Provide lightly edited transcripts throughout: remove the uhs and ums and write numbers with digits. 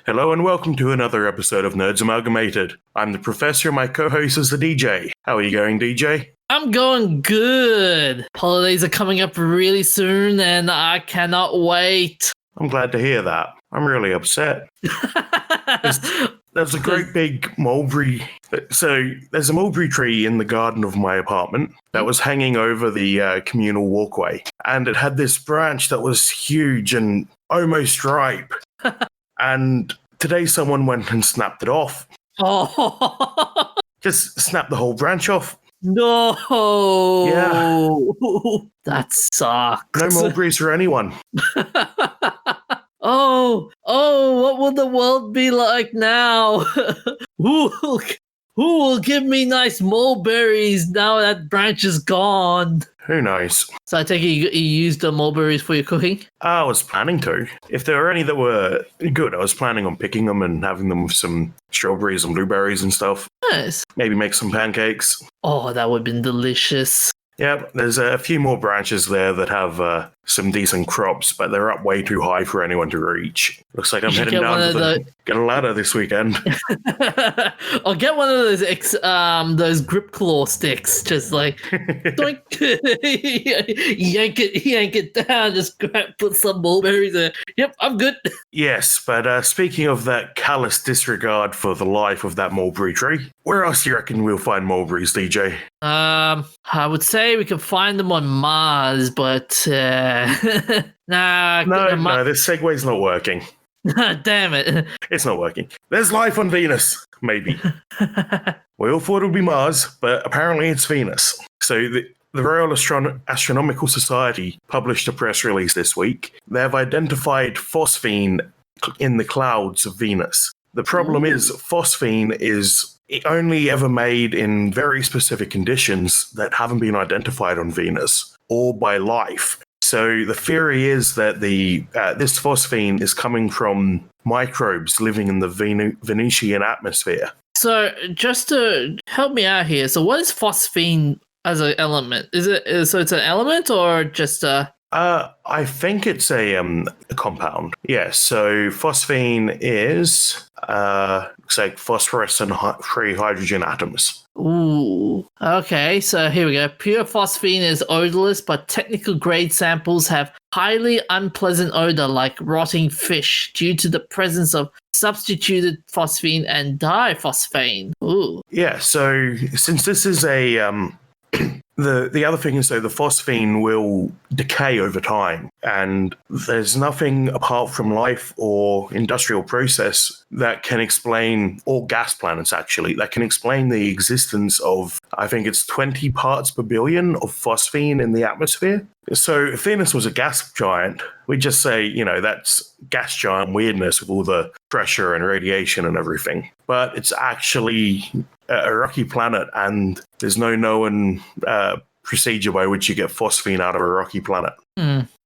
Hello and welcome to another episode of Nerds Amalgamated. I'm the Professor and my co-host is the DJ. How are you going, DJ? I'm going good. Holidays are coming up really soon and I cannot wait. I'm glad to hear that. I'm really upset. There's a great big mulberry. So there's a mulberry tree in the garden of my apartment that was hanging over the communal walkway. And it had this branch that was huge and almost ripe. And today someone went and snapped it off. Oh, Just snapped the whole branch off. no. Yeah. That sucks. No mulberries for anyone. Oh, what will the world be like now? Who will give me nice mulberries now that branch is gone? Who knows? So I take it you used the mulberries for your cooking? I was planning to. If there were any that were good, I was planning on picking them and having them with some strawberries and blueberries and stuff. Nice. Maybe make some pancakes. Oh, that would have been delicious. Yeah, there's a few more branches there that have some decent crops, but they're up way too high for anyone to reach. Looks like I'm heading down to get a ladder this weekend. I'll get one of those grip claw sticks, just like doink, yank it down, just put some mulberries in. Yep, I'm good. Yes, but speaking of that callous disregard for the life of that mulberry tree, where else do you reckon we'll find mulberries, DJ? I would say we can find them on Mars, but No, this segue's not working. Damn it. It's not working. There's life on Venus, maybe. We all thought it would be Mars, but apparently it's Venus. So the Royal Astronomical Society published a press release this week. They have identified phosphine in the clouds of Venus. The problem is phosphine is only ever made in very specific conditions that haven't been identified on Venus or by life. So the theory is that this phosphine is coming from microbes living in the Venusian atmosphere. So just to help me out here, so what is phosphine as an element? Is it so it's an element or just a? I think it's a compound. Yeah. So phosphine is looks like phosphorus and free hydrogen atoms. Ooh. Okay, so here we go. Pure phosphine is odorless, but technical grade samples have highly unpleasant odor like rotting fish due to the presence of substituted phosphine and diphosphane. Ooh. Yeah, so since this is a the other thing is though the phosphine will decay over time, and there's nothing apart from life or industrial process that can explain, or gas planets actually, that can explain the existence of, I think it's 20 parts per billion of phosphine in the atmosphere. So if Venus was a gas giant, we'd just say, that's gas giant weirdness with all the pressure and radiation and everything. But it's actually a rocky planet, and there's no known procedure by which you get phosphine out of a rocky planet.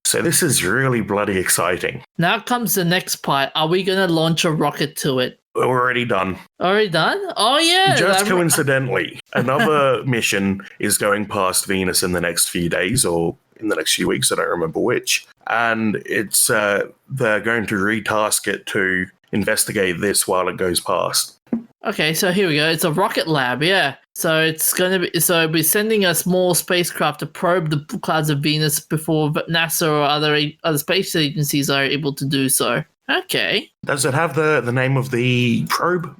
So this is really bloody exciting. Now comes the next part. Are we going to launch a rocket to it? Already done. Already done? Oh, yeah. Just coincidentally, another mission is going past Venus in the next few days, or in the next few weeks, I don't remember which. And it's they're going to retask it to investigate this while it goes past. Okay, so here we go. It's a rocket lab, yeah. So it'll be sending a small spacecraft to probe the clouds of Venus before NASA or other space agencies are able to do so. Okay. Does it have the name of the probe?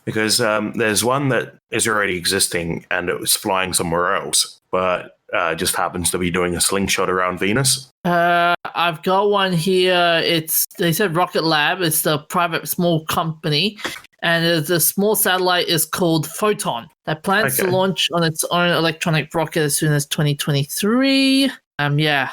Because there's one that is already existing and it was flying somewhere else, but just happens to be doing a slingshot around Venus. I've got one here. They said Rocket Lab. It's the private small company. And the small satellite is called Photon that plans to launch on its own electronic rocket as soon as 2023. Yeah.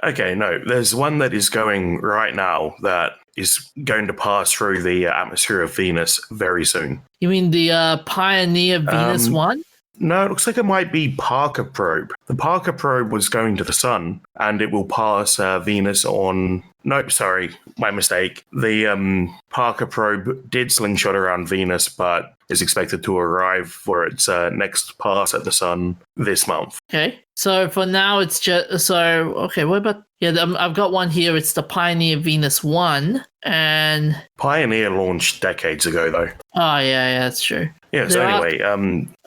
Okay, no, there's one that is going right now that is going to pass through the atmosphere of Venus very soon. You mean the Pioneer Venus one? No, it looks like it might be Parker probe. The Parker probe was going to the sun, and it will pass Venus on... Nope, sorry, my mistake. The Parker probe did slingshot around Venus, but is expected to arrive for its next pass at the sun this month. Okay, so for now it's just... okay, what about... Yeah, I've got one here. It's the Pioneer Venus 1, and... Pioneer launched decades ago, though. Oh, yeah, that's true. Yeah, so anyway,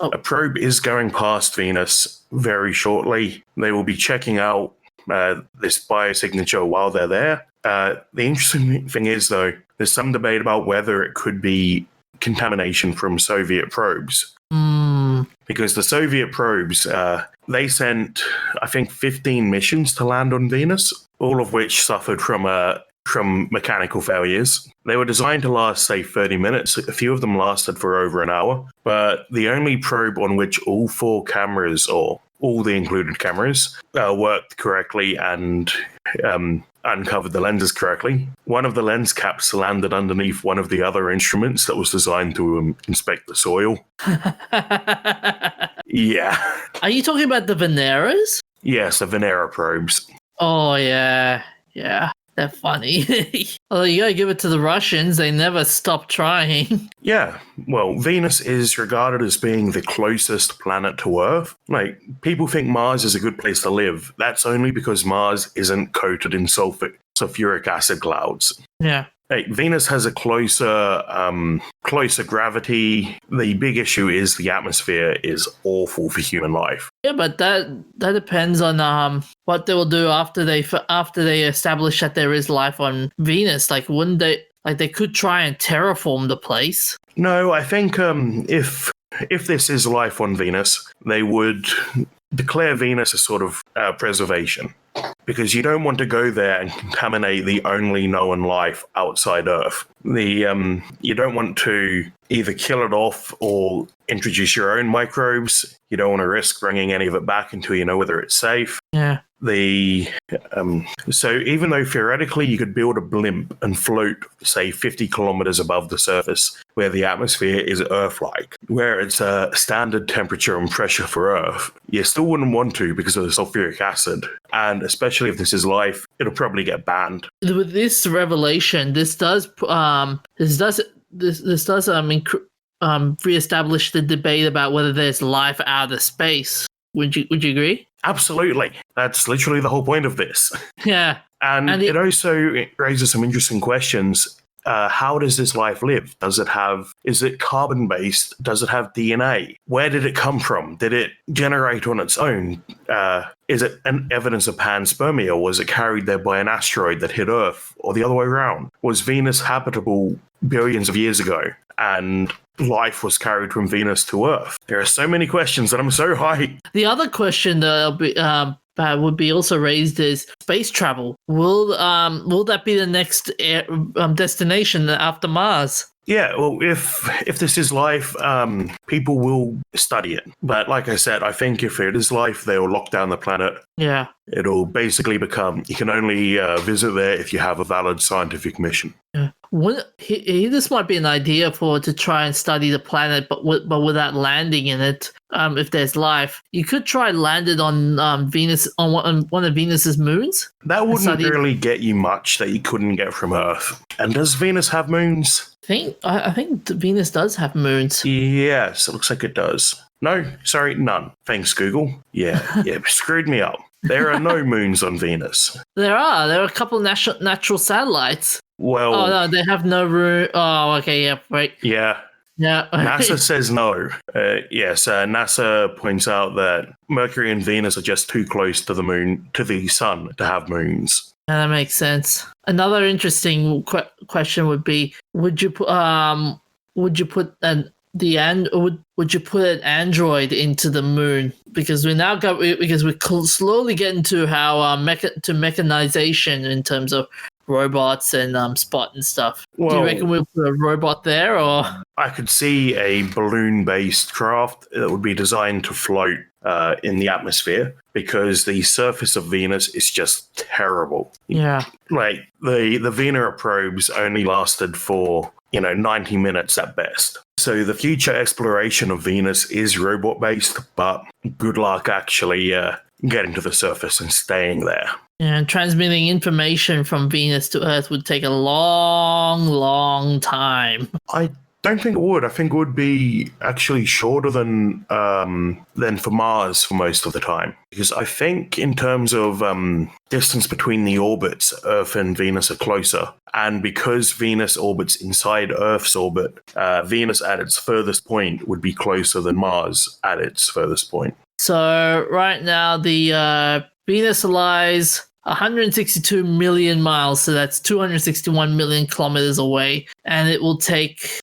a probe is going past Venus very shortly. They will be checking out this biosignature while they're there. The interesting thing is, though, there's some debate about whether it could be contamination from Soviet probes. Because the Soviet probes, they sent, I think, 15 missions to land on Venus, all of which suffered from mechanical failures. They were designed to last, say, 30 minutes. A few of them lasted for over an hour. But the only probe on which all 4 cameras, or all the included cameras, worked correctly and uncovered the lenses correctly. One of the lens caps landed underneath one of the other instruments that was designed to inspect the soil. Yeah. Are you talking about the Veneras? Yes, the Venera probes. Oh, yeah. They're funny. Although you gotta give it to the Russians, they never stop trying. Yeah, well, Venus is regarded as being the closest planet to Earth. Like, people think Mars is a good place to live. That's only because Mars isn't coated in sulfuric acid clouds. Yeah. Hey, Venus has a closer gravity. The big issue is the atmosphere is awful for human life. Yeah, but that depends on what they will do after they establish that there is life on Venus. Like, wouldn't they? Like, they could try and terraform the place. No, I think if this is life on Venus, they would declare Venus a sort of preservation. Because you don't want to go there and contaminate the only known life outside Earth. You don't want to either kill it off or introduce your own microbes. You don't want to risk bringing any of it back until you know whether it's safe. Yeah. So even though theoretically you could build a blimp and float, say, 50 kilometers above the surface, where the atmosphere is Earth-like, where it's a standard temperature and pressure for Earth, you still wouldn't want to because of the sulfuric acid. And especially if this is life, it'll probably get banned. With this revelation, this does reestablish the debate about whether there's life out of space. Would you agree? Absolutely. That's literally the whole point of this. Yeah. And it also raises some interesting questions. How does this life live? Is it carbon-based? Does it have DNA? Where did it come from? Did it generate on its own? Is it an evidence of panspermia? Was it carried there by an asteroid that hit Earth? Or the other way around? Was Venus habitable billions of years ago? And life was carried from Venus to Earth? There are so many questions, and I'm so hyped. The other question that would be also raised is space travel. Will that be the next destination after Mars? Yeah, well, if this is life, people will study it. But like I said, I think if it is life, they'll lock down the planet. Yeah. It'll basically become, you can only visit there if you have a valid scientific mission. Yeah. This might be an idea to try and study the planet, but without landing in it. If there's life, you could try land it on Venus, on one of Venus's moons. That wouldn't really get you much that you couldn't get from Earth. And does Venus have moons? I think Venus does have moons. Yes, it looks like it does. No, sorry, none. Thanks, Google. Yeah, screwed me up. There are no moons on Venus. There are a couple of natural satellites. Well... Oh, no, they have no room. Oh, okay, yeah, right. Yeah. Yeah. NASA says no. Yes, NASA points out that Mercury and Venus are just too close to the sun to have moons. Yeah, that makes sense. Another interesting question would be: would you put an android into the moon? Because we're slowly getting to how mechanization in terms of robots and Spot and stuff. Well, do you reckon we'll put a robot there, or? I could see a balloon-based craft that would be designed to float in the atmosphere, because the surface of Venus is just terrible. Yeah. Like, the Venera probes only lasted for 90 minutes at best. So the future exploration of Venus is robot-based, but good luck actually getting to the surface and staying there. And transmitting information from Venus to Earth would take a long, long time. I don't think it would. I think it would be actually shorter than for Mars for most of the time. Because I think in terms of distance between the orbits, Earth and Venus are closer. And because Venus orbits inside Earth's orbit, Venus at its furthest point would be closer than Mars at its furthest point. So right now the Venus lies 162 million miles, so that's 261 million kilometers away, and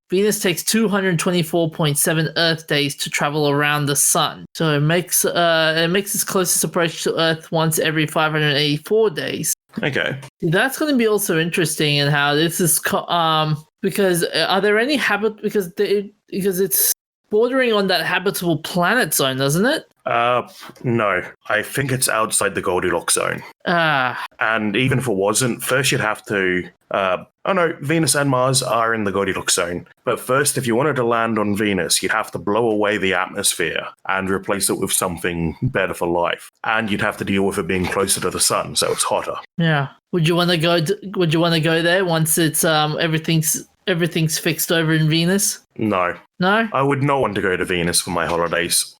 Venus takes 224.7 Earth days to travel around the sun. So it makes its closest approach to Earth once every 584 days. Okay. That's going to be also interesting in how this is because are there any because it's bordering on that habitable planet zone, doesn't it? No. I think it's outside the Goldilocks zone. And even if it wasn't, first you'd have to... Venus and Mars are in the Goldilocks zone. But first, if you wanted to land on Venus, you'd have to blow away the atmosphere and replace it with something better for life. And you'd have to deal with it being closer to the sun, so it's hotter. Yeah. Would you want to go there once it's everything's fixed over in Venus? No. No? I would not want to go to Venus for my holidays.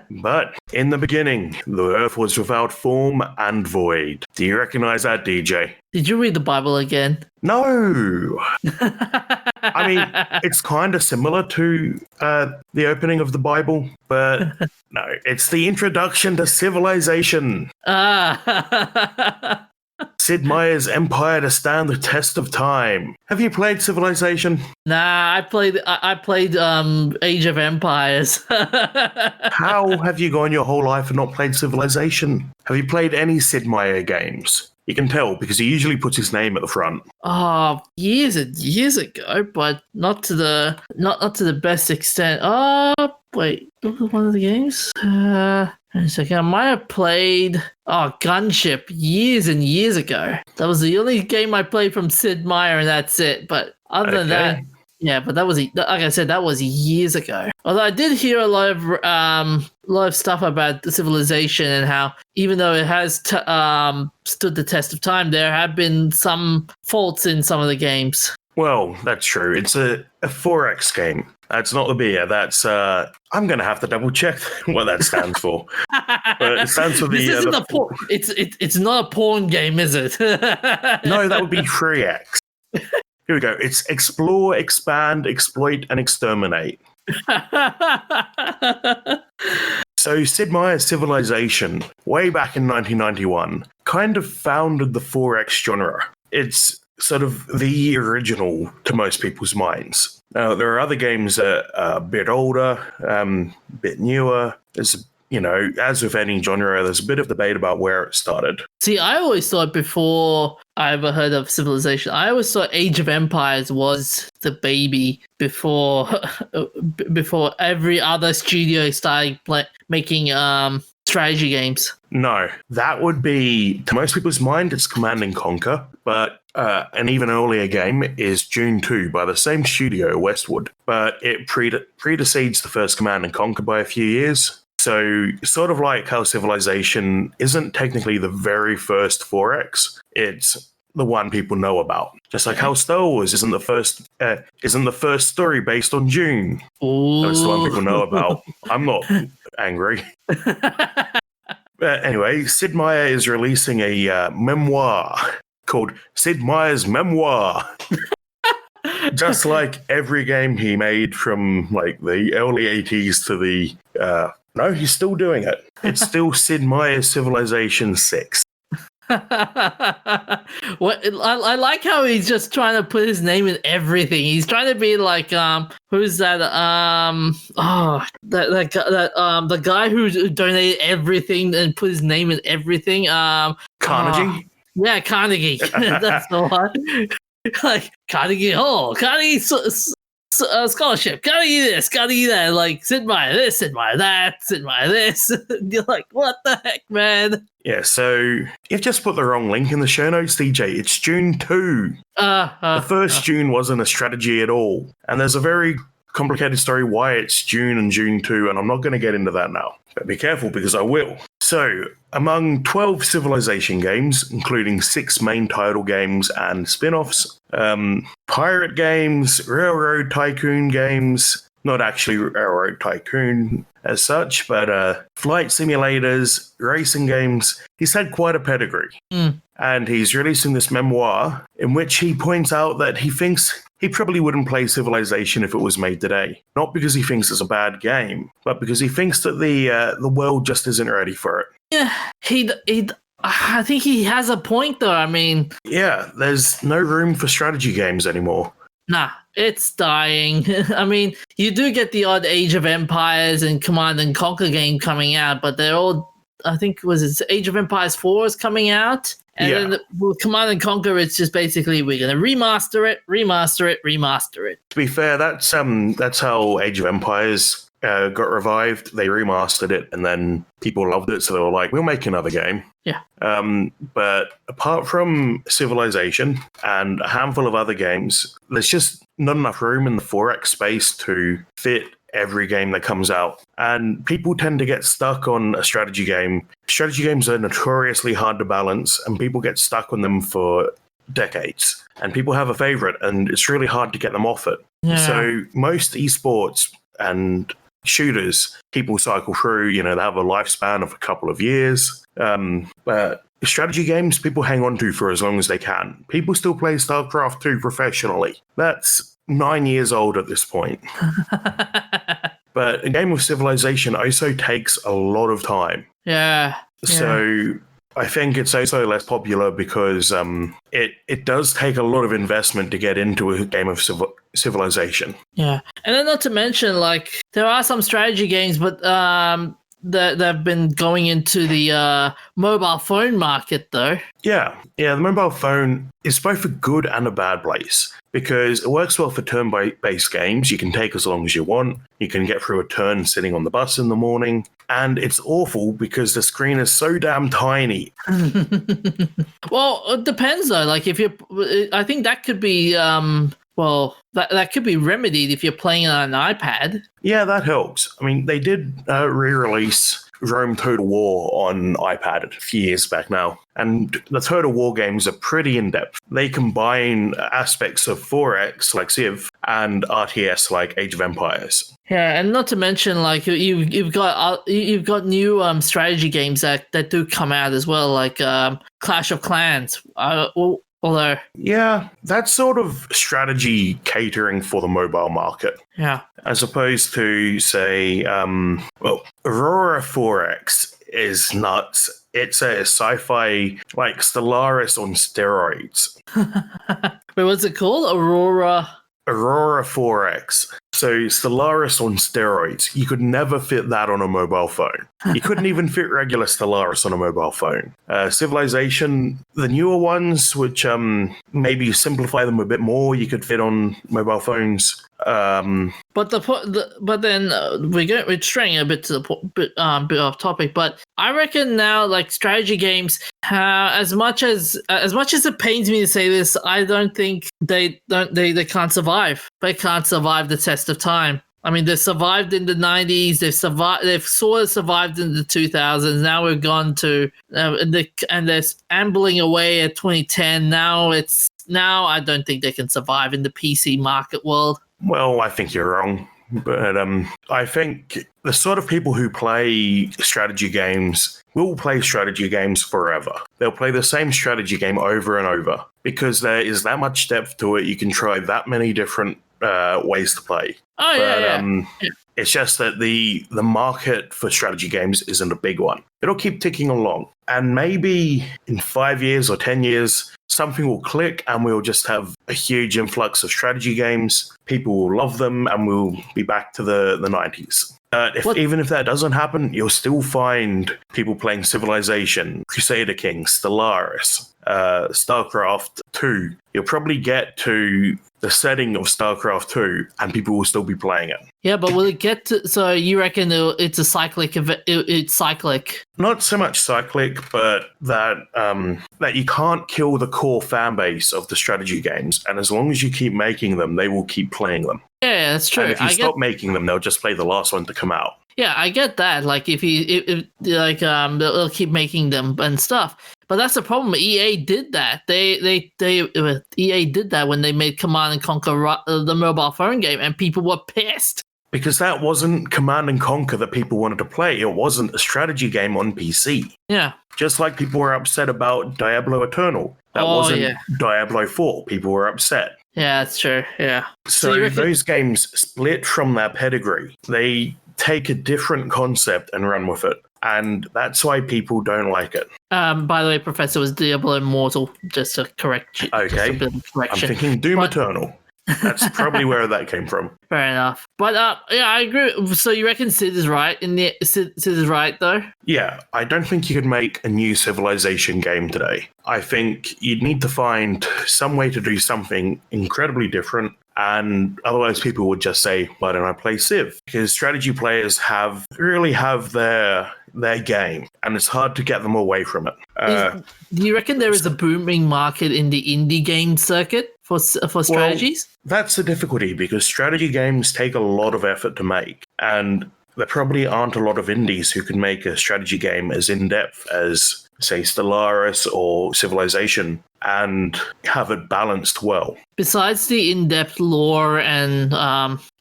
But in the beginning, the Earth was without form and void. Do you recognize that, DJ? Did you read the Bible again? No. I mean, it's kind of similar to the opening of the Bible, but no, it's the introduction to Civilization. Sid Meier's empire to stand the test of time. Have you played Civilization? Nah, I played Age of Empires. How have you gone your whole life and not played Civilization? Have you played any Sid Meier games? You can tell because he usually puts his name at the front. Oh, years and years ago, but not to the best extent. Wait, what was one of the games? A second, I might have played Gunship years and years ago. That was the only game I played from Sid Meier, and that's it. But other than that, yeah, but that was, like I said, that was years ago. Although I did hear a lot of stuff about the Civilization and how even though it has stood the test of time, there have been some faults in some of the games. Well, that's true. It's a 4X game. That's not the beer. That's I'm gonna have to double check what that stands for. But it stands for the. This isn't it's not a porn game, is it? No, that would be 3X. Here we go. It's explore, expand, exploit, and exterminate. So Sid Meier's Civilization, way back in 1991, kind of founded the 4X genre. It's sort of the original to most people's minds. Now, there are other games that are a bit older, a bit newer. There's, as with any genre, there's a bit of debate about where it started. See, I always thought before I ever heard of Civilization, I always thought Age of Empires was the baby before every other studio started making strategy games. No, that would be, to most people's mind, it's Command & Conquer, but an even earlier game is Dune 2 by the same studio, Westwood, but it predecedes the first Command & Conquer by a few years. So sort of like how Civilization isn't technically the very first 4X, it's the one people know about. Just like how Star Wars isn't the first story based on Dune. Ooh. That's the one people know about. I'm not angry. But anyway, Sid Meier is releasing a memoir called Sid Meier's Memoir. Just like every game he made from like the early 80s to the... no, he's still doing it. It's still Sid Meier's Civilization 6. I like how he's just trying to put his name in everything. He's trying to be like who's that the guy who donated everything and put his name in everything. Carnegie. Yeah, Carnegie. That's the one. Like Carnegie Hall, Carnegie scholarship. Gotta do this, gotta do that. Like, Sid Meier this, Sid Meier that, Sid Meier this. You're like, what the heck, man? Yeah, so you've just put the wrong link in the show notes, DJ. It's June 2. The first June wasn't a strategy at all. And there's a very complicated story why it's June and June 2, and I'm not going to get into that now. But be careful, because I will. So, among 12 Civilization games, including 6 main title games and spin-offs, pirate games, railroad tycoon games, not actually Railroad Tycoon as such, but flight simulators, racing games. He's had quite a pedigree. And he's releasing this memoir in which he points out that he thinks he probably wouldn't play Civilization if it was made today. Not because he thinks it's a bad game, but because he thinks that the world just isn't ready for it. Yeah, I think he has a point, though. I mean... Yeah, there's no room for strategy games anymore. Nah, it's dying. I mean, you do get the odd Age of Empires and Command and Conquer game coming out, but they're all, I think, Age of Empires 4 is coming out? And then with Command and Conquer, it's just basically we're going to remaster it. To be fair, that's how Age of Empires got revived. They remastered it, and then people loved it, so they were like, we'll make another game. Yeah. But apart from Civilization and a handful of other games, there's just not enough room in the 4X space to fit every game that comes out. And people tend to get stuck on a strategy game. Strategy games are notoriously hard to balance, and people get stuck on them for decades. And people have a favorite, and it's really hard to get them off it. Yeah. So most esports and shooters, people cycle through, they have a lifespan of a couple of years. But strategy games, people hang on to for as long as they can. People still play StarCraft 2 professionally. That's 9 years old at this point. But a game of Civilization also takes a lot of time. Yeah. So I think it's also less popular because it does take a lot of investment to get into a game of Civilization. Yeah. And then not to mention, like, there are some strategy games, but they've been going into the mobile phone market, though. Yeah, the mobile phone is both a good and a bad place because it works well for turn-based games. You can take as long as you want. You can get through a turn sitting on the bus in the morning. And it's awful because the screen is so damn tiny. Well, it depends, though. Like, I think that could be... that could be remedied if you're playing on an iPad. Yeah, that helps. I mean, they did re-release Rome Total War on iPad a few years back now. And the Total War games are pretty in-depth. They combine aspects of 4X, like Civ, and RTS, like Age of Empires. Yeah, and not to mention, like, you've got new strategy games that do come out as well, like Clash of Clans. Although... Yeah, that's sort of strategy catering for the mobile market. Yeah. As opposed to, say, Aurora 4X is nuts. It's a sci-fi, like, Stellaris on steroids. Wait, what's it called? Aurora 4X. So Stellaris on steroids. You could never fit that on a mobile phone. You couldn't even fit regular Stellaris on a mobile phone. Civilization, the newer ones, which maybe simplify them a bit more, you could fit on mobile phones. But then we're straying a bit to the bit off topic. But I reckon now, like, strategy games, as much as it pains me to say this, I don't think they can't survive. They can't survive the test of time. I mean, they survived in the 90s. They've sort of survived in the 2000s. Now we've gone to and they're ambling away at 2010. Now I don't think they can survive in the PC market world. Well, I think you're wrong. But I think the sort of people who play strategy games will play strategy games forever. They'll play the same strategy game over and over because there is that much depth to it. You can try that many different ways to play. It's just that the market for strategy games isn't a big one. It'll keep ticking along. And maybe in 5 years or 10 years, something will click and we'll just have a huge influx of strategy games. People will love them and we'll be back to the 90s. Even if that doesn't happen, you'll still find people playing Civilization, Crusader Kings, Stellaris, StarCraft 2, you'll probably get to the setting of StarCraft 2 and people will still be playing it. Yeah, but will it get to... So you reckon it's a cyclic... It's cyclic? Not so much cyclic, but that you can't kill the core fan base of the strategy games. And as long as you keep making them, they will keep playing them. Yeah, that's true. And if you stop making them, they'll just play the last one to come out. Yeah, I get that. Like, they'll keep making them and stuff. But that's the problem. EA did that. EA did that when they made Command and Conquer, the mobile phone game, and people were pissed. Because that wasn't Command and Conquer that people wanted to play. It wasn't a strategy game on PC. Yeah. Just like people were upset about Diablo Eternal. That wasn't Diablo 4. People were upset. Yeah, that's true. Yeah. So those games split from their pedigree. They take a different concept and run with it. And that's why people don't like it. By the way, Professor, was Diablo Immortal, just to correct you. Okay. I'm thinking Doom Eternal. That's probably where that came from. Fair enough. But yeah, I agree. So you reckon Sid is right? Sid is right, though? Yeah, I don't think you could make a new Civilization game today. I think you'd need to find some way to do something incredibly different. And otherwise people would just say, why don't I play Civ? Because strategy players really have their game, and it's hard to get them away from it. Do you reckon there is a booming market in the indie game circuit for strategies? Well, that's the difficulty, because strategy games take a lot of effort to make, and there probably aren't a lot of indies who can make a strategy game as in-depth as, say, Stellaris or Civilization, and have it balanced well. Besides the in-depth lore and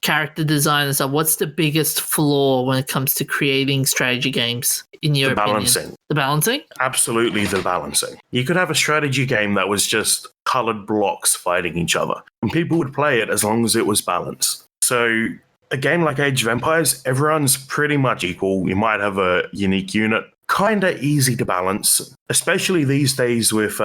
character design and stuff, what's the biggest flaw when it comes to creating strategy games, in your opinion? Balancing. The balancing? Absolutely the balancing. You could have a strategy game that was just colored blocks fighting each other, and people would play it as long as it was balanced. So a game like Age of Empires, everyone's pretty much equal. You might have a unique unit. Kinda easy to balance, especially these days with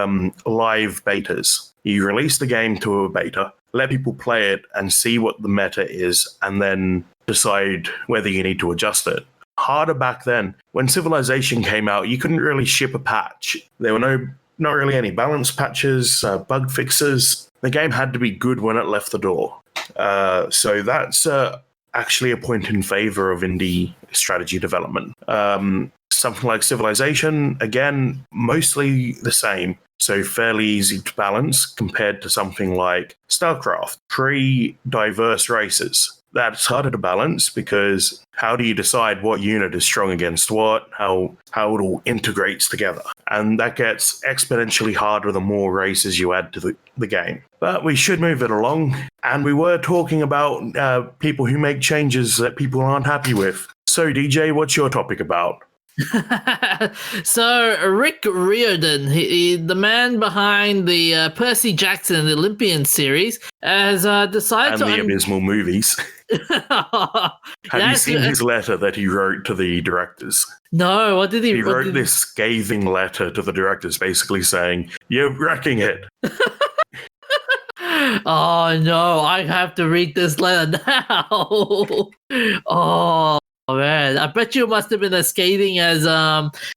live betas. You release the game to a beta, let people play it and see what the meta is, and then decide whether you need to adjust it. Harder back then. When Civilization came out, you couldn't really ship a patch. There were not really any balance patches, bug fixes. The game had to be good when it left the door. So that's actually a point in favor of indie strategy development. Something like Civilization, again, mostly the same, so fairly easy to balance compared to something like StarCraft. 3 diverse races. That's harder to balance, because how do you decide what unit is strong against what, how it all integrates together? And that gets exponentially harder the more races you add to the game. But we should move it along. And we were talking about people who make changes that people aren't happy with. So, DJ, what's your topic about? So Rick Riordan, the man behind the Percy Jackson and the Olympian series, has decided and the abysmal movies. Have you seen his letter that he wrote to the directors? No, what did he? He wrote this scathing letter to the directors, basically saying, "You're wrecking it." Oh no, I have to read this letter now. Oh man, I bet you must have been as scathing as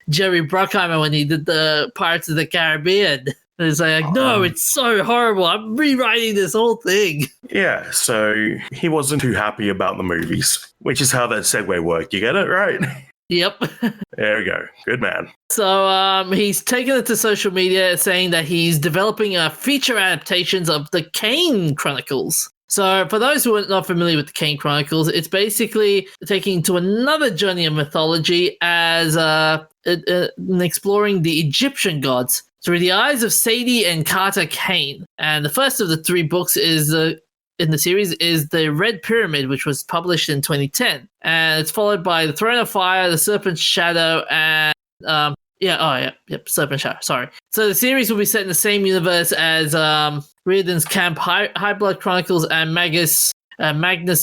Jerry Bruckheimer when he did the Pirates of the Caribbean. It's like, no, it's so horrible. I'm rewriting this whole thing. Yeah, so he wasn't too happy about the movies, which is how that segue worked. You get it, right? Yep. There we go. Good man. So he's taken it to social media saying that he's developing feature adaptations of the Kane Chronicles. So for those who are not familiar with the Kane Chronicles, it's basically taking to another journey of mythology as exploring the Egyptian gods through the eyes of Sadie and Carter Kane. And the first of the 3 books in the series is The Red Pyramid, which was published in 2010. And it's followed by The Throne of Fire, The Serpent's Shadow, and Serpent Shadow, sorry. So the series will be set in the same universe as Riordan's Camp High Blood Chronicles and Magnus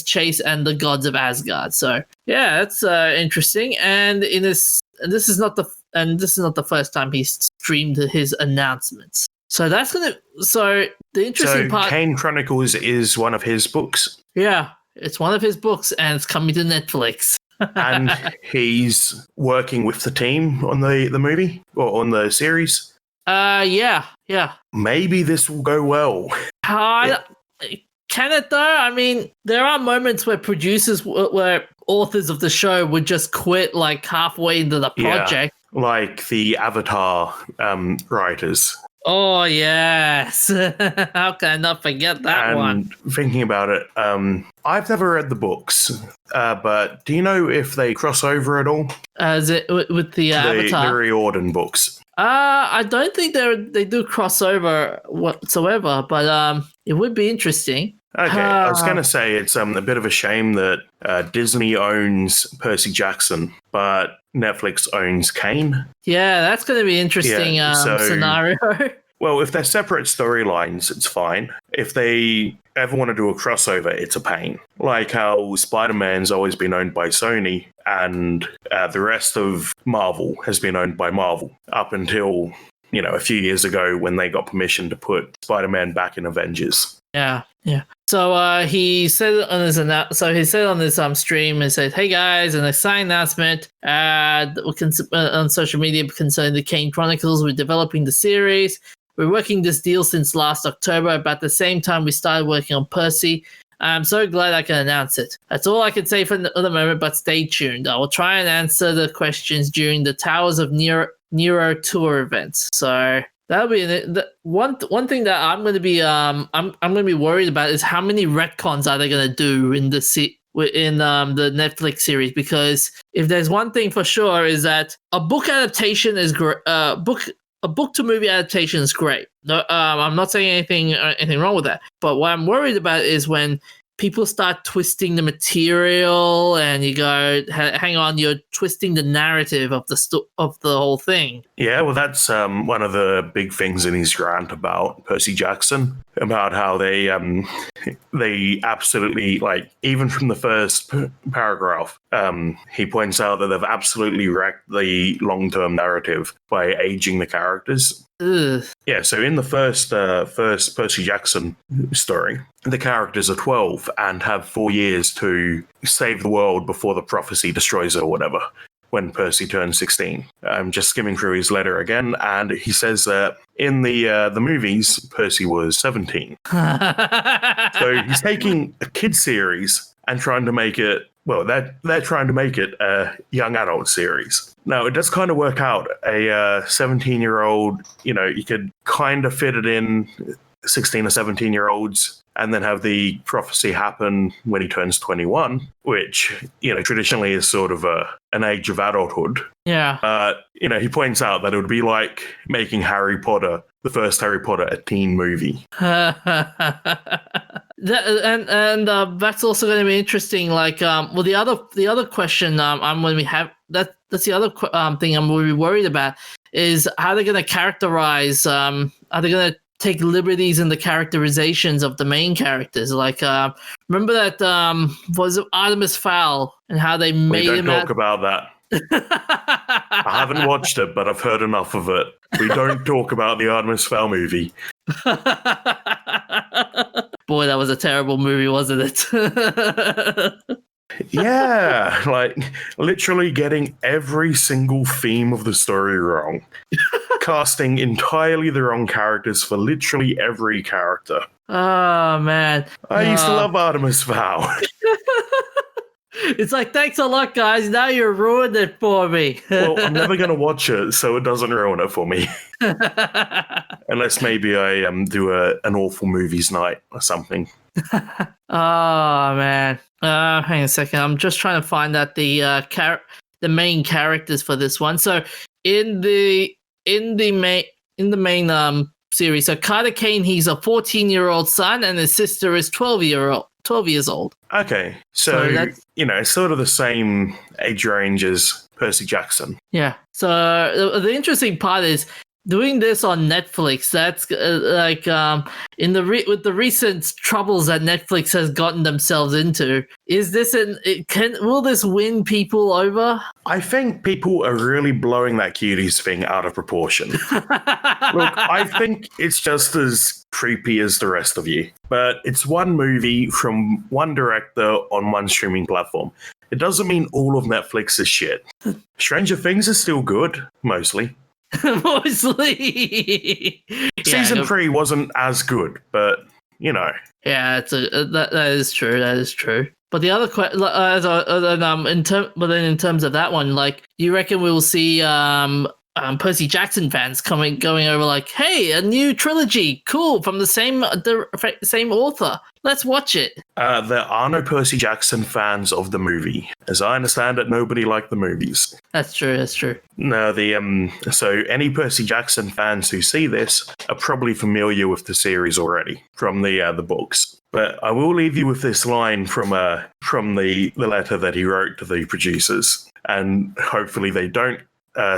Chase and the Gods of Asgard. So yeah, that's interesting. And this is not the first time he's streamed his announcements. So the interesting part. Kane Chronicles is one of his books. Yeah, it's one of his books, and it's coming to Netflix. And he's working with the team on the movie or on the series. Yeah. Maybe this will go well. Can it though? I mean, there are moments where where authors of the show would just quit like halfway into the project. Yeah, like the Avatar writers. Oh, yes. How can I not forget that one? And thinking about it, I've never read the books, but do you know if they cross over at all? Is it with the Avatar? The Riordan books. I don't think they do cross over whatsoever, but it would be interesting. Okay, I was going to say it's a bit of a shame that Disney owns Percy Jackson, but Netflix owns Kane. Yeah, that's going to be an interesting scenario. Well, if they're separate storylines, it's fine. If they ever want to do a crossover, it's a pain. Like how Spider-Man's always been owned by Sony, and the rest of Marvel has been owned by Marvel up until, a few years ago when they got permission to put Spider-Man back in Avengers. Yeah. So he said on his stream, he said, "Hey guys, an exciting announcement on social media concerning the Kane Chronicles. We're developing the series. We're working this deal since last October. About the same time we started working on Percy. I'm so glad I can announce it. That's all I can say for the moment, but stay tuned. I will try and answer the questions during the Towers of Nero tour events." So that'll be one thing that I'm going to be I'm going to be worried about is how many retcons are they going to do in the Netflix series, because if there's one thing for sure is that a book adaptation is great. A book to movie adaptation is great. No, I'm not saying anything wrong with that. But what I'm worried about is when people start twisting the material, and you go, "Hang on, you're twisting the narrative of the whole thing." Yeah, well, that's one of the big things in his grant about Percy Jackson, about how they absolutely, like, even from the first paragraph, he points out that they've absolutely wrecked the long-term narrative by aging the characters. Ugh. Yeah, so in the first Percy Jackson story, the characters are 12 and have 4 years to save the world before the prophecy destroys it or whatever, when Percy turns 16. I'm just skimming through his letter again, and he says that in the movies, Percy was 17. So he's taking a kid series and trying to make it, well, they're trying to make it a young adult series. Now, it does kind of work out. A 17-year-old, you could kind of fit it in 16 or 17-year-olds, and then have the prophecy happen when he turns 21, which, traditionally is sort of an age of adulthood. Yeah. He points out that it would be like making Harry Potter, the first Harry Potter, a teen movie. And that's also going to be interesting. Like, the other question I'm going to be that's the other thing I'm going to be worried about is how they're going to characterize. Are they going to take liberties in the characterizations of the main characters? Like, remember that was it Artemis Fowl and how they made him? We don't talk about that. I haven't watched it, but I've heard enough of it. We don't talk about the Artemis Fowl movie. Boy, that was a terrible movie, wasn't it? Yeah, like literally getting every single theme of the story wrong. Casting entirely the wrong characters for literally every character. Oh, man. I used to love Artemis Fowl. It's like, thanks a lot, guys. Now you ruined it for me. Well, I'm never going to watch it, so it doesn't ruin it for me. Unless maybe I do an awful movies night or something. Oh, man. Hang on a second. I'm just trying to find out the main characters for this one. So in the main series, so Carter Kane, he's a 14-year-old son, and his sister is 12 years old. Okay, so sort of the same age range as Percy Jackson. Yeah. So the interesting part is doing this on Netflix. That's with the recent troubles that Netflix has gotten themselves into. Is this will this win people over? I think people are really blowing that cuties thing out of proportion. Look, I think it's just as creepy as the rest of you, but it's one movie from one director on one streaming platform. It doesn't mean all of Netflix is shit. Stranger Things is still good, mostly. Mostly. Season 3 wasn't as good, but Yeah, that is true. That is true. But the other question, but then in terms of that one, like, you reckon we will see Percy Jackson fans going over like, hey, a new trilogy, cool, from the same author. Let's watch it. There are no Percy Jackson fans of the movie. As I understand it, nobody liked the movies. That's true. No, so any Percy Jackson fans who see this are probably familiar with the series already from the books. But I will leave you with this line from the letter that he wrote to the producers, and hopefully they don't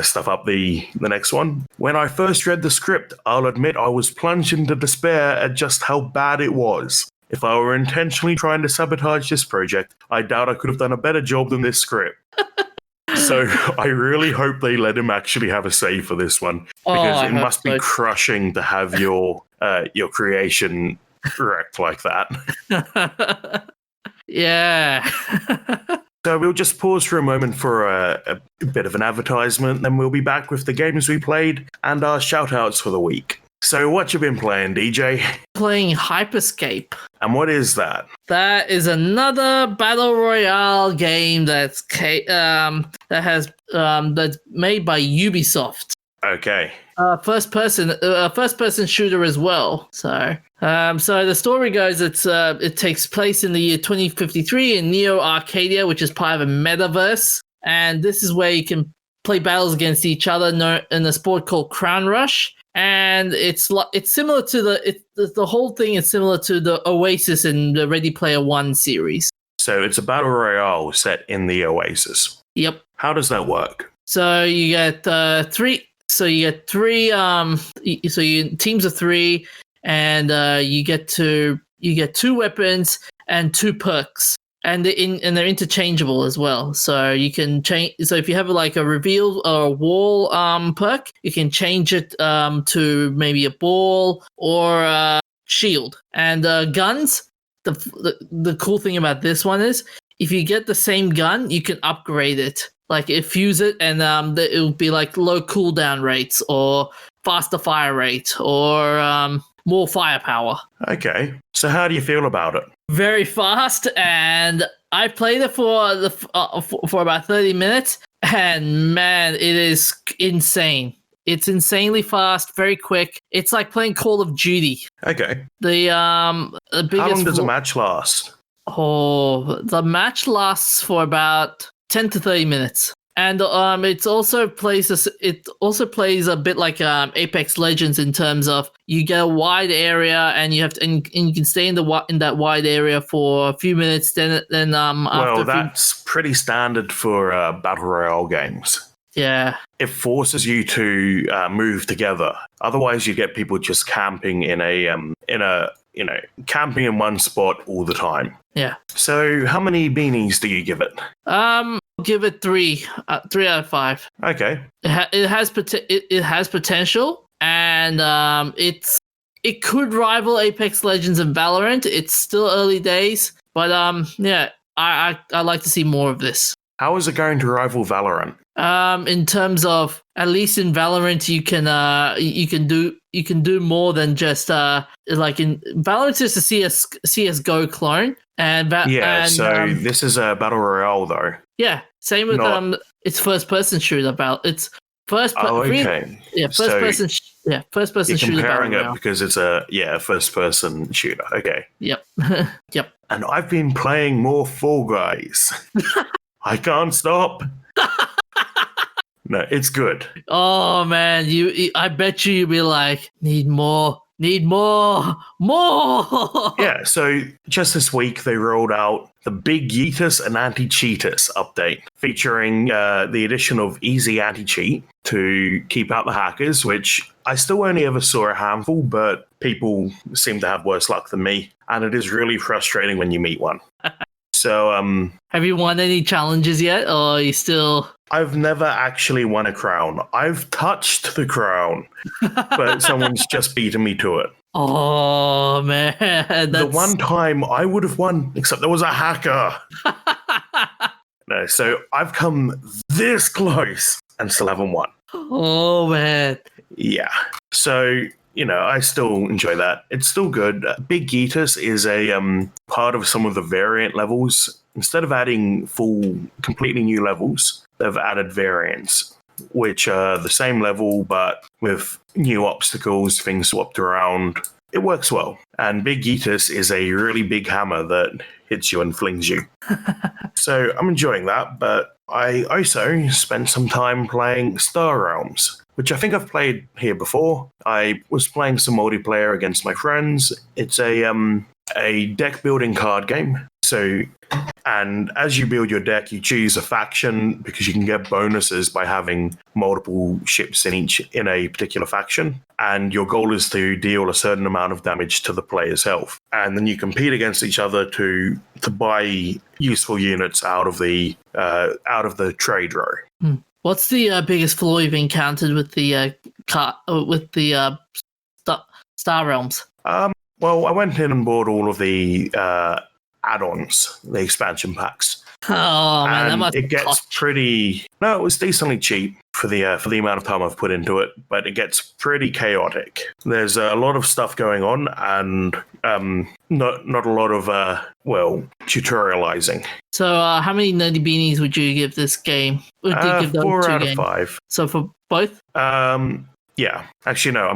stuff up the next one. When I first read the script, I'll admit I was plunged into despair at just how bad it was. If I were intentionally trying to sabotage this project, I doubt I could have done a better job than this script. So I really hope they let him actually have a say for this one, because it must be crushing to have your creation wrecked like that. Yeah. So we'll just pause for a moment for a bit of an advertisement, then we'll be back with the games we played and our shout-outs for the week. So what you been playing, DJ? Playing Hyperscape. And what is that? That is another battle royale game that's that's made by Ubisoft. Okay. First person shooter as well. So the story goes, it takes place in the year 2053 in Neo Arcadia, which is part of a metaverse, and this is where you can play battles against each other in a sport called Crown Rush. And it's similar to the whole thing is similar to the Oasis in the Ready Player One series. So it's a battle royale set in the Oasis. Yep. How does that work? So you get three. So you get three. So you teams of three, and you get two weapons and 2 perks. And they're interchangeable as well. So you can change. So if you have like a reveal or a wall perk, you can change it to maybe a ball or a shield. And guns. The cool thing about this one is if you get the same gun, you can upgrade it. Like fuse it, and it will be like low cooldown rates or faster fire rate or more firepower. Okay. So how do you feel about it? Very fast, and I played it for about 30 minutes, and man, it is insane. It's insanely fast, very quick. It's like playing Call of Duty. Okay. The biggest. How long does a match last? Oh, the match lasts for about 10 to 30 minutes. And it also plays a bit like Apex Legends in terms of you get a wide area and you can stay in that wide area for a few minutes. Then well, that's pretty standard for battle royale games. Yeah, it forces you to move together. Otherwise, you get people just camping camping in one spot all the time. Yeah. So, how many beanies do you give it? Give it 3 out of 5. Okay. It has potential, and it could rival Apex Legends and Valorant. It's still early days, but yeah, I like to see more of this. How is it going to rival Valorant? In terms of, at least in Valorant, you can do more than just like in Valorant is a CS:GO clone, and this is a battle royale though. Yeah, same with it's first person shooter it's first person shooter. Comparing it because it's a first person shooter. Okay. Yep. Yep. And I've been playing more Fall Guys. I can't stop. No, it's good. Oh man, I bet you'll be like, need more. Yeah, so just this week they rolled out the Big Yeetus and Anti-Cheatus update, featuring the addition of Easy Anti-Cheat to keep out the hackers, which I still only ever saw a handful, but people seem to have worse luck than me, and it is really frustrating when you meet one. So, have you won any challenges yet, or are you still... I've never actually won a crown. I've touched the crown, but someone's just beaten me to it. Oh, man. The one time I would have won, except there was a hacker. No, so I've come this close and still haven't won. Oh man. Yeah. So, I still enjoy that. It's still good. Big Yeetus is a part of some of the variant levels. Instead of adding full, completely new levels, they've added variants, which are the same level but with new obstacles, things swapped around. It works well. And Big Yeetus is a really big hammer that hits you and flings you. So I'm enjoying that, but I also spent some time playing Star Realms, which I think I've played here before. I was playing some multiplayer against my friends. It's a deck building card game. So, and as you build your deck, you choose a faction because you can get bonuses by having multiple ships in a particular faction. And your goal is to deal a certain amount of damage to the player's health. And then you compete against each other to buy useful units out of the trade row. What's the biggest flaw you've encountered with the Star Realms? Well, I went in and bought all of the add-ons, the expansion packs. Oh man, that must it gets pretty. No, it was decently cheap for the amount of time I've put into it, but it gets pretty chaotic. There's a lot of stuff going on, and not a lot of tutorializing. So, how many nerdy beanies would you give this game? Would you give 4 out of 5. So for both? Yeah. Actually, no. I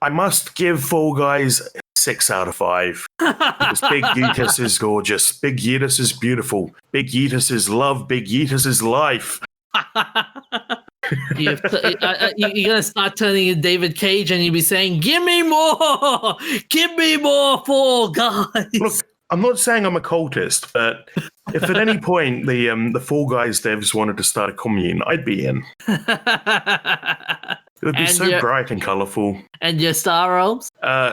must give Fall Guys 6 out of 5. Because Big Yeetus is gorgeous. Big Yeetus is beautiful. Big Yeetus is love. Big Yeetus is life. You're gonna start turning into David Cage, and you'll be saying, "Give me more, give me more, Fall Guys." Look, I'm not saying I'm a cultist, but if at any point the Fall Guys devs wanted to start a commune, I'd be in. It would be so bright and colourful. And your Star Realms?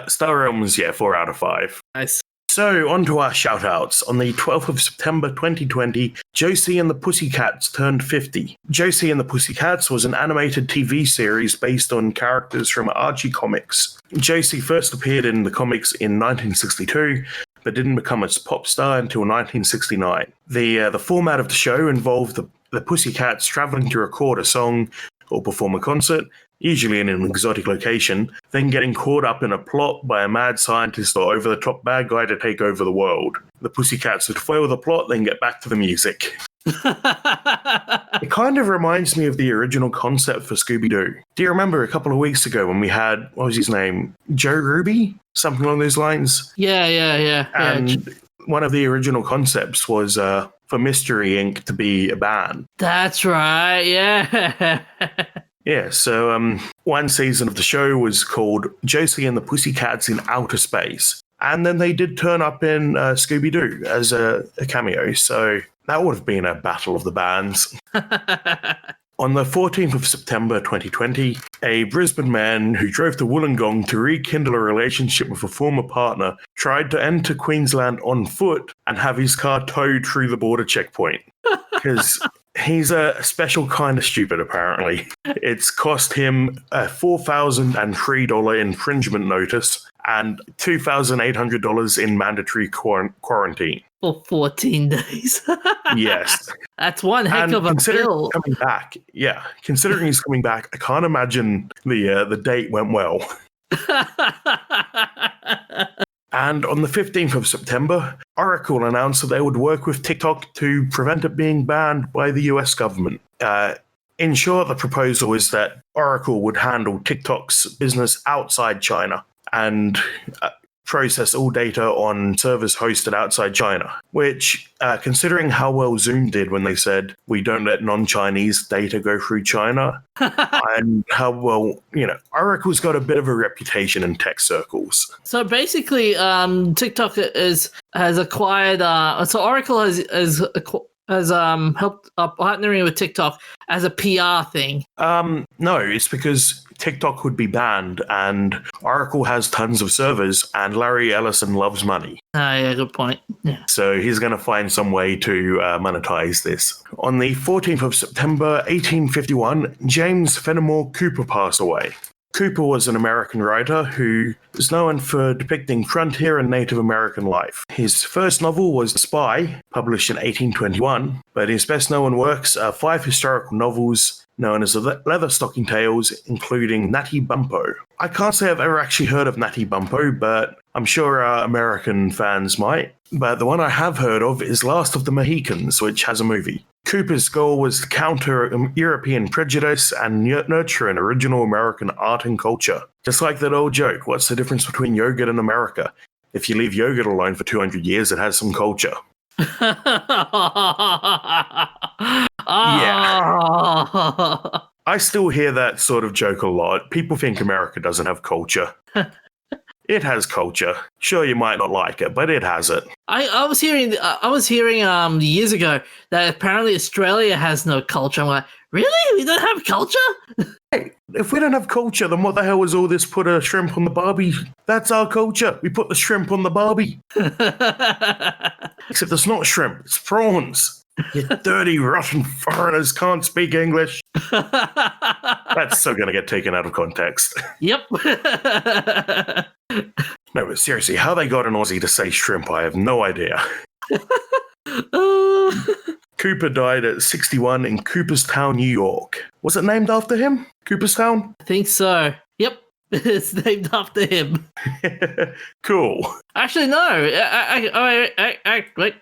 Star Realms, yeah, 4 out of 5. Nice. So, on to our shout-outs. On the 12th of September 2020, Josie and the Pussycats turned 50. Josie and the Pussycats was an animated TV series based on characters from Archie Comics. Josie first appeared in the comics in 1962, but didn't become a pop star until 1969. The format of the show involved the Pussycats traveling to record a song or perform a concert, usually in an exotic location, then getting caught up in a plot by a mad scientist or over-the-top bad guy to take over the world. The Pussycats would foil the plot, then get back to the music. It kind of reminds me of the original concept for Scooby-Doo. Do you remember a couple of weeks ago when we had, what was his name, Joe Ruby? Something along those lines? Yeah. And one of the original concepts was for Mystery Inc. to be a band. That's right, yeah. Yeah, so one season of the show was called Josie and the Pussycats in Outer Space. And then they did turn up in Scooby-Doo as a cameo, so that would have been a battle of the bands. On the 14th of September 2020, a Brisbane man who drove to Wollongong to rekindle a relationship with a former partner tried to enter Queensland on foot and have his car towed through the border checkpoint. Because he's a special kind of stupid, apparently. It's cost him a $4,003 infringement notice and $2,800 in mandatory quarantine. For 14 days. Yes. That's one heck of a bill. Coming back, yeah. Considering he's coming back, I can't imagine the date went well. And on the 15th of September, Oracle announced that they would work with TikTok to prevent it being banned by the US government. In short, the proposal is that Oracle would handle TikTok's business outside China and process all data on servers hosted outside China, which, considering how well Zoom did when they said, we don't let non-Chinese data go through China, and how well, Oracle's got a bit of a reputation in tech circles. So basically, TikTok has acquired, so Oracle has helped partnering with TikTok as a PR thing. No, it's because TikTok would be banned and Oracle has tons of servers and Larry Ellison loves money. Yeah, good point. Yeah. So he's going to find some way to monetize this. On the 14th of September 1851, James Fenimore Cooper passed away. Cooper was an American writer who is known for depicting frontier and Native American life. His first novel was The Spy, published in 1821, but his best-known works are 5 historical novels, known as the leather stocking tails, including Natty Bumppo. I can't say I've ever actually heard of Natty Bumppo, but I'm sure American fans might. But the one I have heard of is Last of the Mohicans, which has a movie. Cooper's goal was to counter European prejudice and nurture an original American art and culture. Just like that old joke, what's the difference between yogurt and America? If you leave yogurt alone for 200 years, it has some culture. Yeah. I still hear that sort of joke a lot. People think America doesn't have culture. It has culture. Sure, you might not like it, but it has it. I was hearing years ago that apparently Australia has no culture. I'm like, really? We don't have culture? Hey, if we don't have culture, then what the hell was all this put a shrimp on the barbie? That's our culture. We put the shrimp on the barbie. Except it's not shrimp, it's prawns. You dirty, rotten foreigners can't speak English. That's still going to get taken out of context. Yep. No, but seriously, how they got an Aussie to say shrimp, I have no idea. Cooper died at 61 in Cooperstown, New York. Was it named after him? Cooperstown? I think so. Yep. It's named after him. Cool. Actually, no. Wait.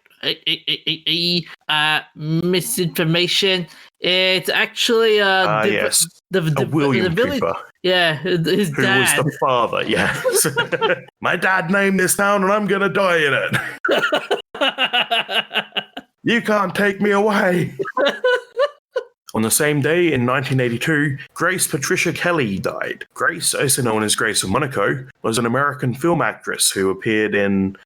Misinformation. It's actually yes. William Cooper. Yeah, his who dad. Was the father, yes. My dad named this town and I'm going to die in it. You can't take me away. On the same day in 1982, Grace Patricia Kelly died. Grace, also known as Grace of Monaco, was an American film actress who appeared in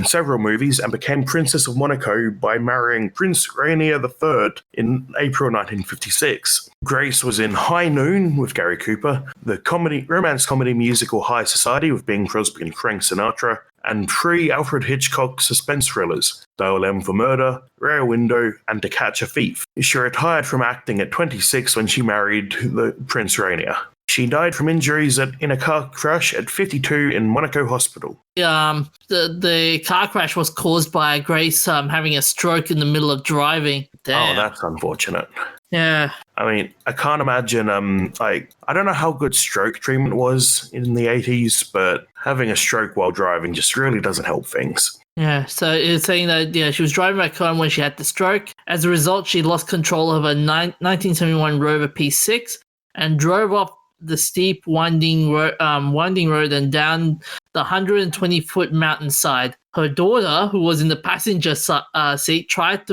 several movies and became Princess of Monaco by marrying Prince Rainier III in April 1956. Grace was in High Noon with Gary Cooper, the romance comedy musical High Society with Bing Crosby and Frank Sinatra, and 3 Alfred Hitchcock suspense thrillers, Dial M for Murder, Rear Window, and To Catch a Thief. She retired from acting at 26 when she married the Prince Rainier. She died from injuries in a car crash at 52 in Monaco Hospital. The car crash was caused by Grace having a stroke in the middle of driving. Damn. Oh, that's unfortunate. Yeah. I mean, I can't imagine, I don't know how good stroke treatment was in the 80s, but having a stroke while driving just really doesn't help things. Yeah, so it's saying that she was driving back home when she had the stroke. As a result, she lost control of a 1971 Rover P6 and drove off the steep winding road and down the 120-foot mountainside. Her daughter, who was in the passenger seat, tried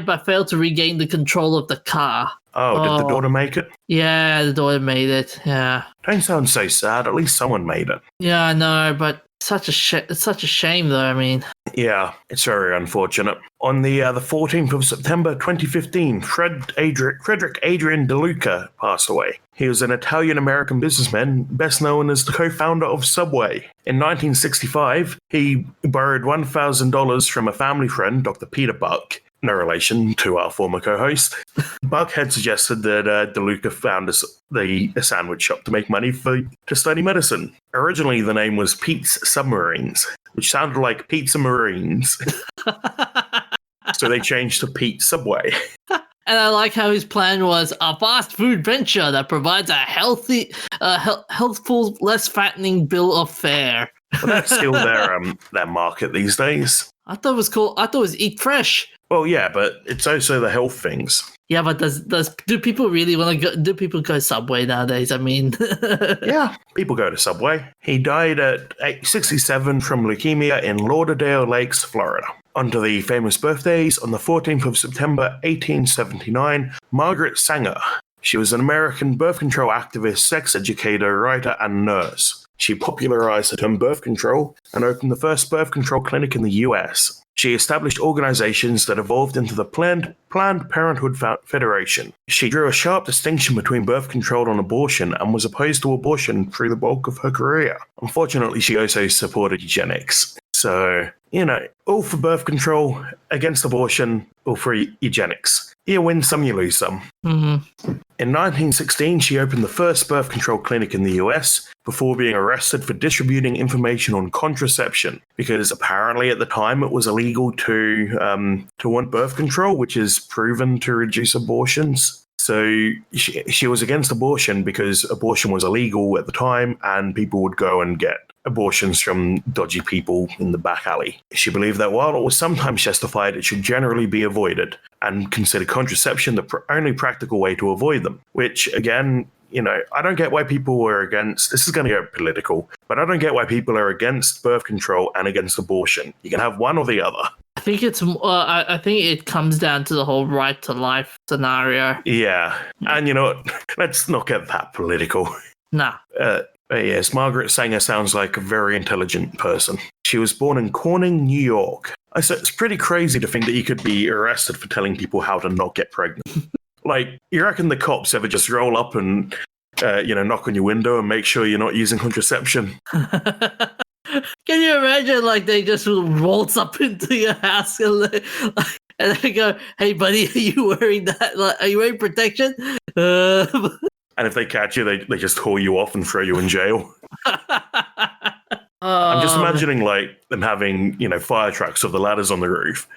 but failed to regain the control of the car. Oh, did the daughter make it? Yeah, the daughter made it. Yeah. Don't sound so sad. At least someone made it. Yeah, I know, but it's such a shame, though. I mean. Yeah, it's very unfortunate. On the 14th of September 2015, Frederick Adrian DeLuca passed away. He was an Italian-American businessman, best known as the co-founder of Subway. In 1965, he borrowed $1,000 from a family friend, Dr. Peter Buck, no relation to our former co-host. Buck had suggested that DeLuca found a sandwich shop to make money to study medicine. Originally, the name was Pete's Submarines, which sounded like Pizza Marines. So they changed to Pete's Subway. And I like how his plan was a fast food venture that provides a healthful, less fattening bill of fare. Well, that's still their market these days. I thought it was Eat Fresh. Well, yeah, but it's also the health things. Yeah, but do people really want to go? Do people go Subway nowadays? I mean, yeah, people go to Subway. He died at 67 from leukemia in Lauderdale Lakes, Florida. On to the famous birthdays. On the 14th of September 1879, Margaret Sanger. She was an American birth control activist, sex educator, writer, and nurse. She popularized the term birth control and opened the first birth control clinic in the US. She established organizations that evolved into the Planned Parenthood Federation. She drew a sharp distinction between birth control and abortion and was opposed to abortion through the bulk of her career. Unfortunately, she also supported eugenics. So, all for birth control, against abortion, all for eugenics. You win some, you lose some. Mm-hmm. In 1916, she opened the first birth control clinic in the US before being arrested for distributing information on contraception, because apparently at the time it was illegal to want birth control, which is proven to reduce abortions. So she was against abortion because abortion was illegal at the time and people would go and get abortions from dodgy people in the back alley. She believed that while it was sometimes justified, it should generally be avoided and consider contraception the only practical way to avoid them, which again, I don't get why people were against, this is going to get political, but I don't get why people are against birth control and against abortion. You can have one or the other. I think I think it comes down to the whole right to life scenario. Yeah. And let's not get that political. Nah. Yes, Margaret Sanger sounds like a very intelligent person. She was born in Corning, New York. I said it's pretty crazy to think that you could be arrested for telling people how to not get pregnant. Like, you reckon the cops ever just roll up and, knock on your window and make sure you're not using contraception? Can you imagine, they just waltz up into your house and they go, "Hey, buddy, are you wearing that? Are you wearing protection?" And if they catch you, they just haul you off and throw you in jail. I'm just imagining, them having, fire trucks with the ladders on the roof.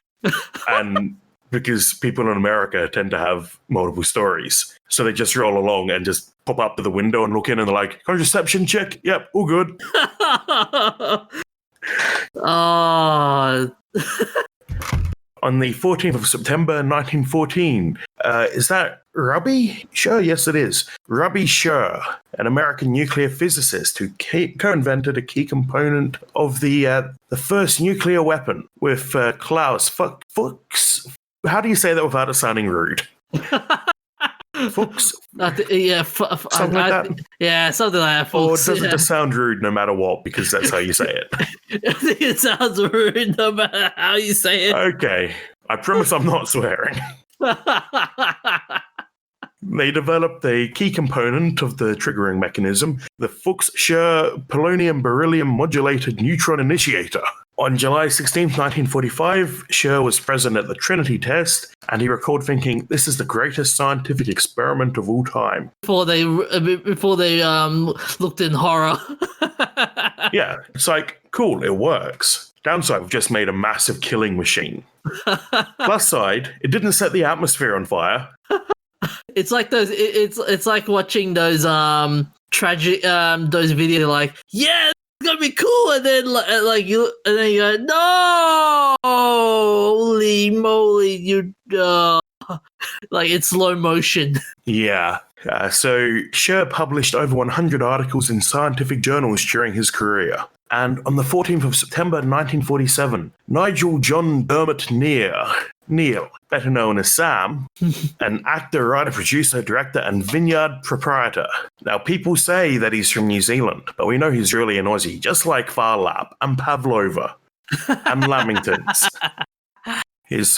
And because people in America tend to have multiple stories. So they just roll along and just pop up to the window and look in and they're like, "Contraception check? Yep, all good." On the 14th of September 1914, is that Robbie Sher? Yes, it is. Robbie Sher, an American nuclear physicist who co-invented a key component of the first nuclear weapon with Klaus Fuchs. How do you say that without it sounding rude? Fuchs? Something like that? Yeah, something like that. Fuchs, or does it just sound rude no matter what, because that's how you say it? I think it sounds rude no matter how you say it. Okay, I promise I'm not swearing. They developed a key component of the triggering mechanism, the Fuchs-Scher polonium-beryllium modulated neutron initiator. On July 16, 1945, Scher was present at the Trinity test, and he recalled thinking, "This is the greatest scientific experiment of all time." Before they looked in horror. Yeah, it's like, cool, it works. Downside, we've just made a massive killing machine. Plus side, it didn't set the atmosphere on fire. It's like those. It's like watching those tragic those videos yeah, it's gonna be cool, and then you go, "No, holy moly, you it's slow motion." Yeah. So Scher published over 100 articles in scientific journals during his career. And on the 14th of September 1947, Nigel John Dermot Neal, better known as Sam, an actor, writer, producer, director, and vineyard proprietor. Now, people say that he's from New Zealand, but we know he's really an Aussie, just like Farlap and Pavlova and Lamingtons. His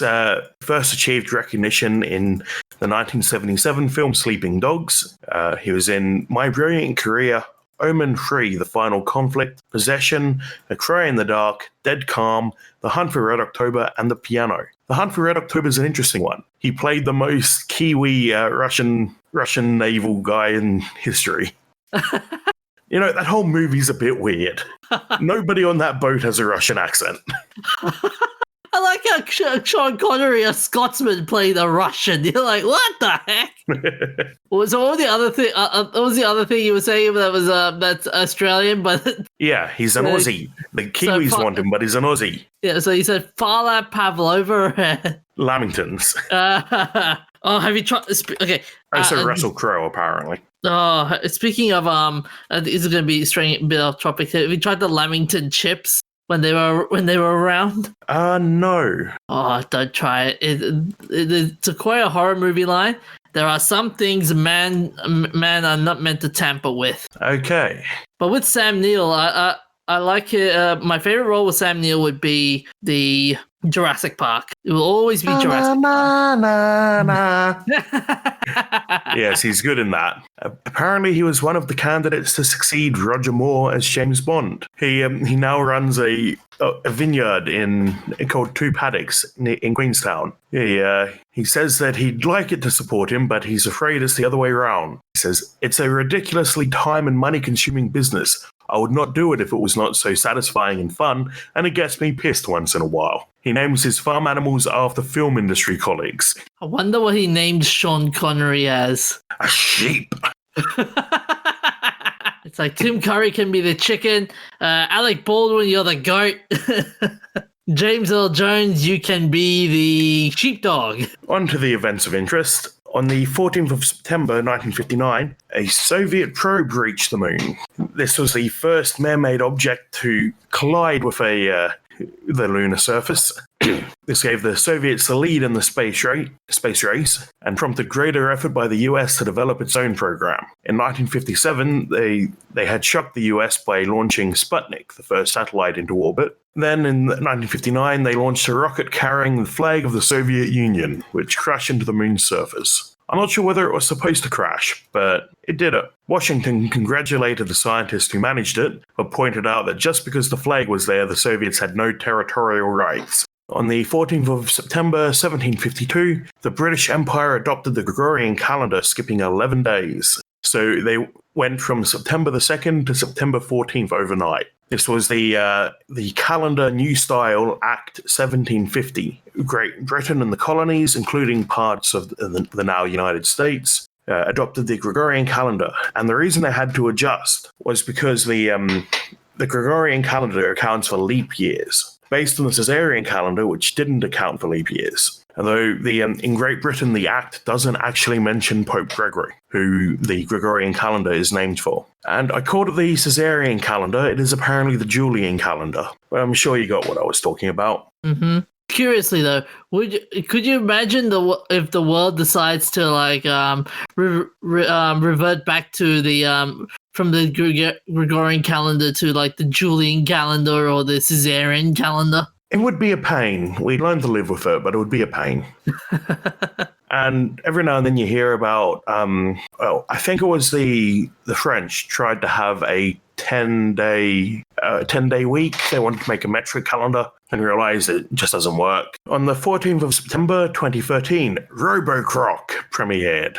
first achieved recognition in the 1977 film Sleeping Dogs. He was in My Brilliant Career, Omen 3, The Final Conflict, Possession, A Cry in the Dark, Dead Calm, The Hunt for Red October, and The Piano. The Hunt for Red October is an interesting one. He played the most Kiwi Russian naval guy in history. That whole movie's a bit weird. Nobody on that boat has a Russian accent. I like how Sean Connery, a Scotsman, played a Russian. You're like, what the heck? So what was the other thing? What was the other thing you were saying that was that's Australian? But yeah, he's an Aussie. The Kiwis want him, but he's an Aussie. Yeah, so you said Farlap, Pavlova, Lamingtons. Have you tried? Okay. So Russell Crowe, apparently. Oh, speaking of this is going to be straight a bit off topic. Have you tried the Lamington chips? When they were around? No. Oh, don't try it. To quote a horror movie line, there are some things man are not meant to tamper with. Okay. But with Sam Neill, I like it. My favorite role with Sam Neill would be the Jurassic Park. It will always be Jurassic Park. Yes, he's good in that. Apparently, he was one of the candidates to succeed Roger Moore as James Bond. He now runs a vineyard called Two Paddocks in Queenstown. He says that he'd like it to support him, but he's afraid it's the other way around. He says, "It's a ridiculously time and money-consuming business. I would not do it if it was not so satisfying and fun, and it gets me pissed once in a while. He names his farm animals after film industry colleagues. I wonder what he named Sean Connery as. A sheep. It's like Tim Curry can be the chicken, Alec Baldwin, you're the goat. James Earl Jones, you can be the sheepdog. On to the events of interest. On the 14th of September 1959, a Soviet probe reached the moon. This was the first man-made object to collide with the lunar surface. This gave the Soviets the lead in the space race and prompted greater effort by the US to develop its own program. In 1957, they had shocked the US by launching Sputnik, the first satellite into orbit. Then in 1959, they launched a rocket carrying the flag of the Soviet Union, which crashed into the moon's surface. I'm not sure whether it was supposed to crash, but it did it. Washington congratulated the scientist who managed it, but pointed out that just because the flag was there, the Soviets had no territorial rights. On the 14th of September 1752, the British Empire adopted the Gregorian calendar, skipping 11 days. So they went from September the 2nd to September 14th overnight. This was the Calendar New Style Act 1750. Great Britain and the colonies, including parts of the now United States, adopted the Gregorian calendar. And the reason they had to adjust was because the Gregorian calendar accounts for leap years, based on the Caesarean calendar, which didn't account for leap years. Although in Great Britain, the Act doesn't actually mention Pope Gregory, who the Gregorian calendar is named for. And I called it the Caesarean calendar. It is apparently the Julian calendar. But I'm sure you got what I was talking about. Mm-hmm. Curiously, though, could you imagine if the world decides to revert back to from the Gregorian calendar to the Julian calendar or the Caesarean calendar? It would be a pain. We'd learn to live with it, but it would be a pain. And every now and then you hear about, I think it was the French tried to have a 10-day week. They wanted to make a metric calendar and realized it just doesn't work. On the 14th of September 2013, RoboCroc premiered.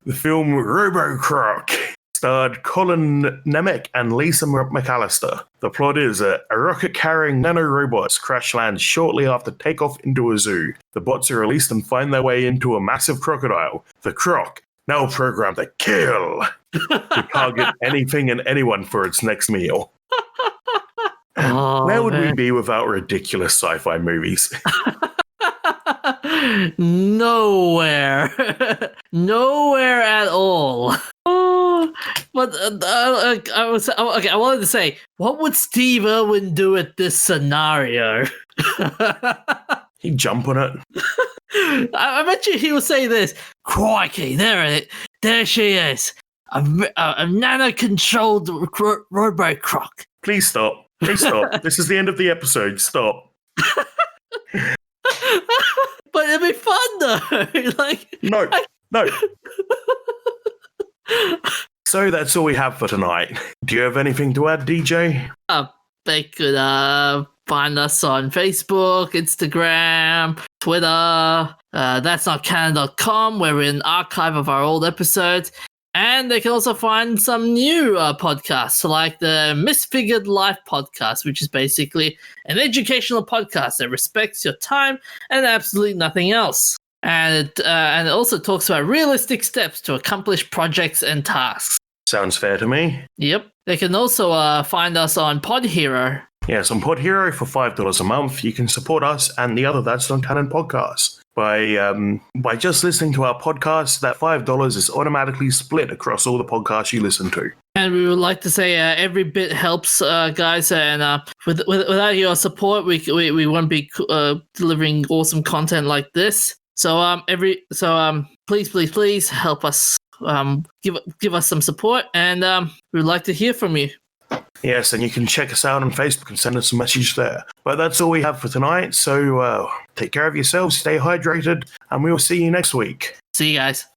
The film RoboCroc starred Colin Nemec and Lisa McAllister. The plot is a rocket carrying nanorobots crash land shortly after takeoff into a zoo. The bots are released and find their way into a massive crocodile. The Croc, now programmed to kill, to target anything and anyone for its next meal. Where would we be without ridiculous sci-fi movies? Nowhere. Nowhere at all. But I wanted to say, what would Steve Irwin do at this scenario? He'd jump on it. I bet you he will say this. Crikey, there she is. A nano-controlled RoboCroc. Please stop. This is the end of the episode. Stop. But it'd be fun though. No. So that's all we have for tonight. Do you have anything to add, DJ? They could find us on Facebook, Instagram, Twitter. That's not canon.com, where we're an archive of our old episodes. And they can also find some new podcasts, like the Misfigured Life podcast, which is basically an educational podcast that respects your time and absolutely nothing else. And it also talks about realistic steps to accomplish projects and tasks. Sounds fair to me. Yep. They can also find us on Pod Hero. Yes, on Pod Hero for $5 a month, you can support us and the other That's Not Canon podcasts. By just listening to our podcast, that $5 is automatically split across all the podcasts you listen to. And we would like to say every bit helps, guys. And without your support, we won't be delivering awesome content like this. So please help us. Give us some support, and we'd like to hear from you. Yes, and you can check us out on Facebook and send us a message there. But that's all we have for tonight, so take care of yourselves, stay hydrated, and we will see you next week. See you guys.